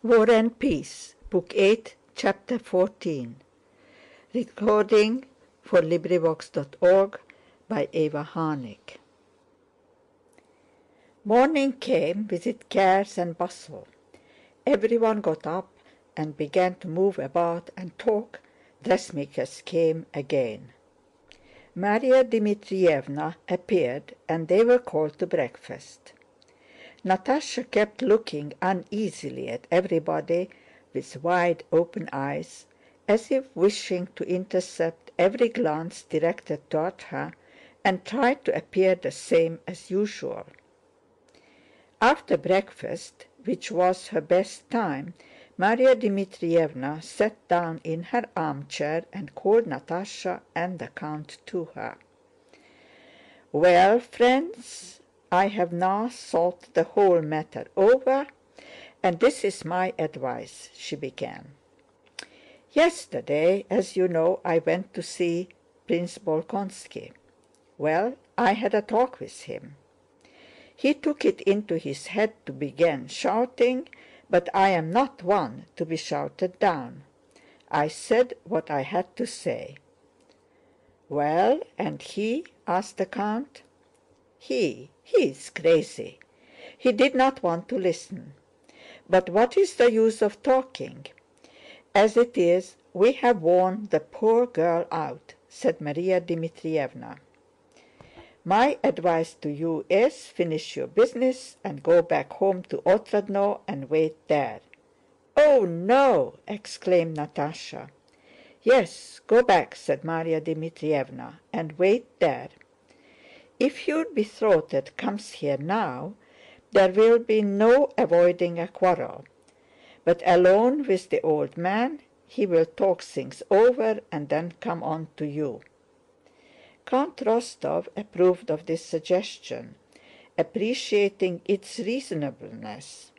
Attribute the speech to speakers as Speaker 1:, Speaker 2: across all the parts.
Speaker 1: War and Peace, Book 8, Chapter 14. Recording for LibriVox.org by Eva Harnick. Morning came with its cares and bustle. Everyone got up and began to move about and talk. Dressmakers came again. Maria Dmitrievna appeared and they were called to breakfast. Natásha kept looking uneasily at everybody with wide open eyes, as if wishing to intercept every glance directed toward her, and tried to appear the same as usual. After breakfast, which was her best time, Maria Dmitrievna sat down in her armchair and called Natásha and the count to her. "Well, friends, I have now thought the whole matter over, and this is my advice," she began. "Yesterday, as you know, I went to see Prince Bolkónski. Well, I had a talk with him. He took it into his head to begin shouting, but I am not one to be shouted down. I said what I had to say." "Well, and he?" asked the count. He is crazy. He did not want to listen. But what is the use of talking? As it is, we have worn the poor girl out," said Maria Dmitrievna. "My advice to you is, finish your business and go back home to Otradno and wait there." "Oh, no!" exclaimed Natásha. "Yes, go back," said Maria Dmitrievna, "and wait there. If your betrothed comes here now, there will be no avoiding a quarrel, but alone with the old man he will talk things over and then come on to you." Count Rostóv approved of this suggestion, appreciating its reasonableness.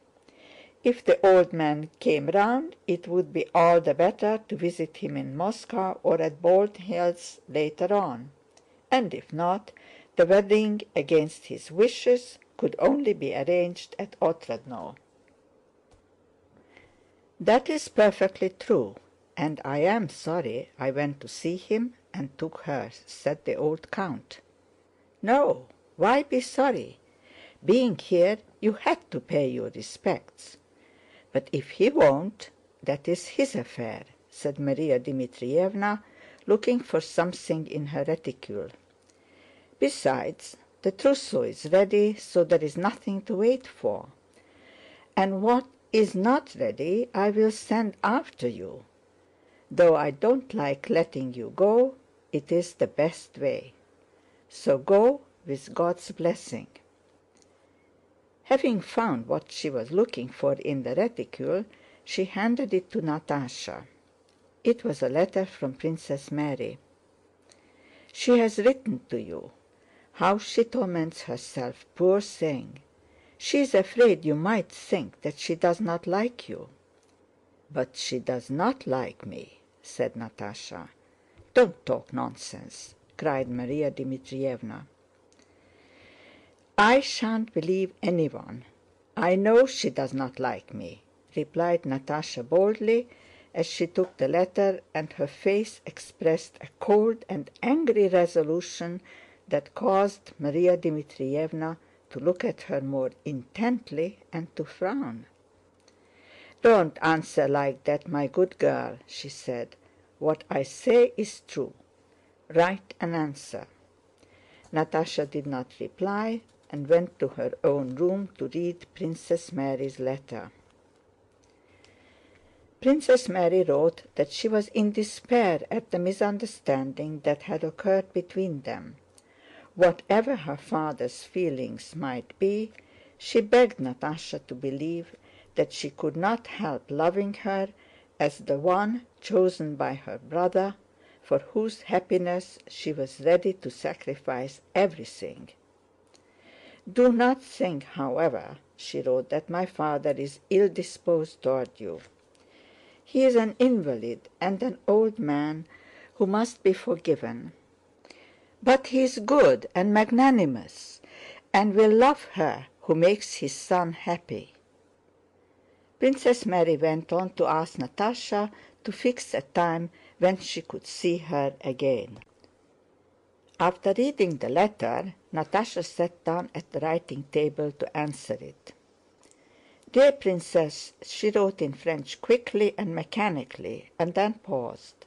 Speaker 1: If the old man came round, it would be all the better to visit him in Moscow or at Bald Hills later on, and if not, the wedding against his wishes could only be arranged at Otradno. "That is perfectly true, and I am sorry I went to see him and took her," said the old count. "No, why be sorry? Being here, you had to pay your respects. But if he won't, that is his affair," said Maria Dmitrievna, looking for something in her reticule. "Besides, the trousseau is ready, so there is nothing to wait for. And what is not ready I will send after you. Though I don't like letting you go, it is the best way. So go with God's blessing." Having found what she was looking for in the reticule, she handed it to Natásha. It was a letter from Princess Mary. "She has written to you. How she torments herself, poor thing! She is afraid you might think that she does not like you." "But she does not like me," said Natásha. "Don't talk nonsense," cried Maria Dmitrievna. "I shan't believe anyone. I know she does not like me," replied Natásha boldly, as she took the letter, and her face expressed a cold and angry resolution that caused Maria Dmitrievna to look at her more intently and to frown. "Don't answer like that, my good girl," she said. "What I say is true. Write an answer." Natásha did not reply and went to her own room to read Princess Mary's letter. Princess Mary wrote that she was in despair at the misunderstanding that had occurred between them. Whatever her father's feelings might be, she begged Natásha to believe that she could not help loving her as the one chosen by her brother, for whose happiness she was ready to sacrifice everything. "Do not think, however," she wrote, "that my father is ill-disposed toward you. He is an invalid and an old man who must be forgiven. But he is good and magnanimous, and will love her who makes his son happy. Princess Mary went on to ask Natásha to fix a time when she could see her again. After reading the letter, Natásha sat down at the writing table to answer it. "Dear Princess," she wrote in French quickly and mechanically, and then paused.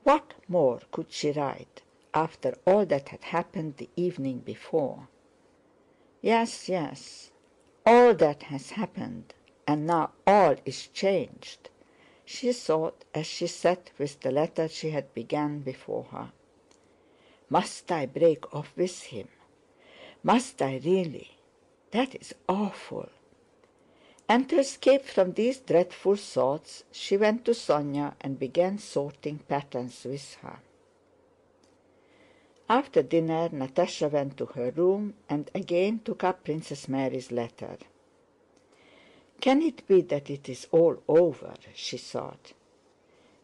Speaker 1: What more could she write after all that had happened the evening before? Yes, yes, all that has happened, and now all is changed, she thought as she sat with the letter she had begun before her. Must I break off with him? Must I really? That is awful. And to escape from these dreadful thoughts, she went to Sónya and began sorting patterns with her. After dinner, Natásha went to her room and again took up Princess Mary's letter. Can it be that it is all over, she thought.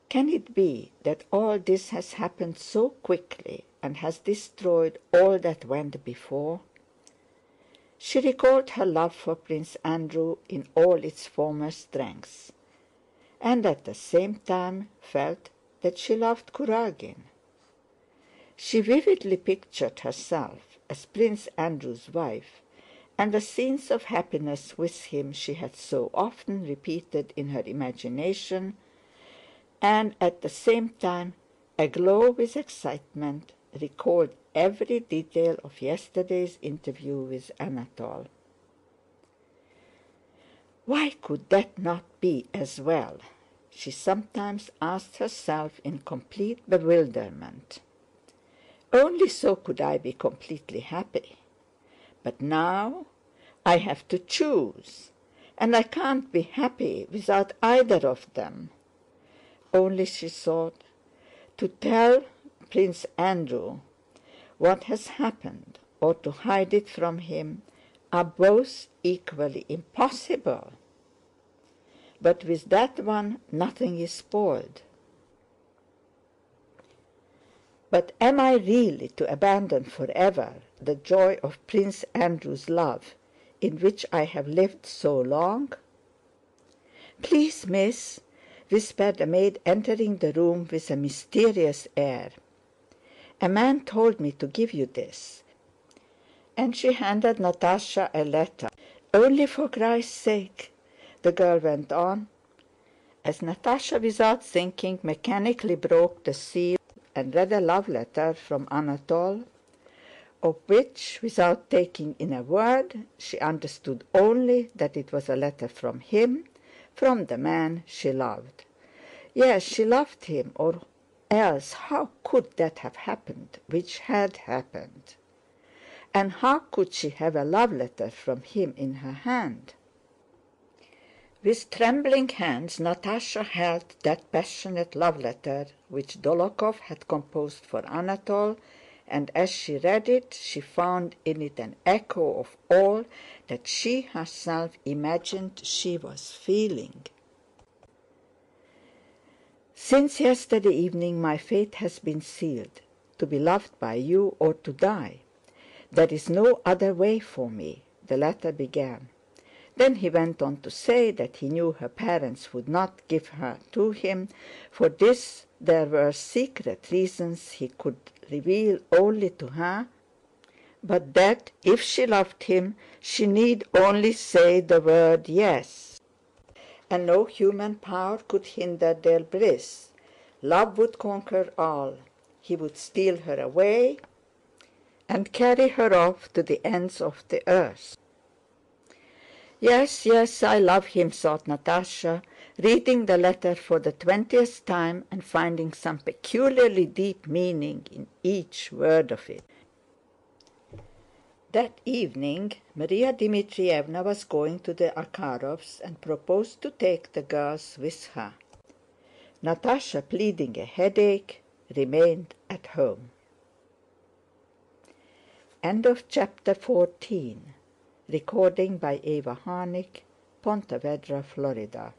Speaker 1: Can it be that all this has happened so quickly and has destroyed all that went before? She recalled her love for Prince Andrew in all its former strength, and at the same time felt that she loved Kurágin. She vividly pictured herself as Prince Andrew's wife, and the scenes of happiness with him she had so often repeated in her imagination, and at the same time, aglow with excitement, recalled every detail of yesterday's interview with Anatole. Why could that not be as well? She sometimes asked herself in complete bewilderment. Only so could I be completely happy. But now I have to choose, and I can't be happy without either of them. Only, she thought, to tell Prince Andrew what has happened or to hide it from him are both equally impossible. But with that one nothing is spoiled. But am I really to abandon forever the joy of Prince Andrew's love, in which I have lived so long? "Please, miss," whispered a maid entering the room with a mysterious air. "A man told me to give you this." And she handed Natásha a letter. "Only for Christ's sake," the girl went on, as Natásha, without thinking, mechanically broke the seal and read a love letter from Anatole, of which, without taking in a word, she understood only that it was a letter from him, from the man she loved. Yes, she loved him, or else how could that have happened which had happened? And how could she have a love letter from him in her hand? With trembling hands Natásha held that passionate love letter which Dólokhov had composed for Anatole, and as she read it she found in it an echo of all that she herself imagined she was feeling. "Since yesterday evening my fate has been sealed, to be loved by you or to die. There is no other way for me," the letter began. Then he went on to say that he knew her parents would not give her to him. For this there were secret reasons he could reveal only to her, but that if she loved him she need only say the word yes, and no human power could hinder their bliss. Love would conquer all. He would steal her away and carry her off to the ends of the earth. Yes, yes, I love him, thought Natásha, reading the letter for the 20th time and finding some peculiarly deep meaning in each word of it. That evening Maria Dmitrievna was going to the Akharovs and proposed to take the girls with her. Natásha, pleading a headache, remained at home. End of chapter 14. Recording by Eva Harnick, Ponte Vedra, Florida.